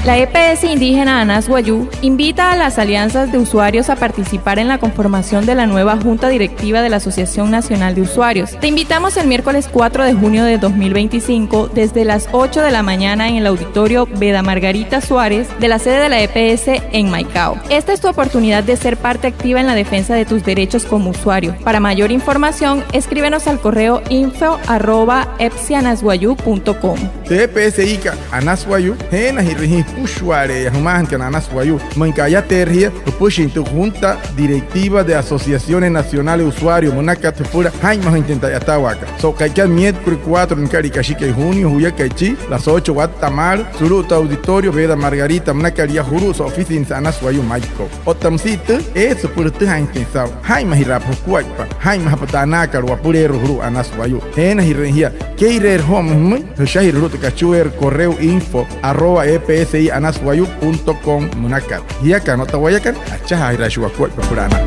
La EPS indígena Anas Wayuu invita a las alianzas de usuarios a participar en la conformación de la nueva Junta Directiva de la Asociación Nacional de Usuarios. Te invitamos el miércoles 4 de junio de 2025 desde las 8 de la mañana en el auditorio Veda Margarita Suárez de la sede de la EPS en Maicao. Esta es tu oportunidad de ser parte activa en la defensa de tus derechos como usuario. Para mayor información, escríbenos al correo info@epsianaswayuu.com. EPS Ica Anas Wayuu, Hena Hirri Pushware, Human Anas Wayuu, Mancaya Terria, Pushin tu Junta Directiva de Asociaciones Nacionales de Usuarios, Monacatepura, Jaime Intenta Yatawaka. So Kaikan miércoles 4 en Caricachike, junio, Huyakaichi, las 8 Guatamar, Suruta Auditorio, Veda Margarita, Manacaria Jurus, Oficina Anas Wayuu, Maico. Otamcita, eso por tu Jaime Sao, Jaime Hirapo Cuaipa, Jaime Hapatanaka, Wapurero, Anas Wayuu, Hena Hirria, Keirer Home, Shahir Ruta Cachuer, correo info@epsianaswayuu.com, Munacat. Y acá no te voy a caer, a Chahira Shuacuaipa, Purana.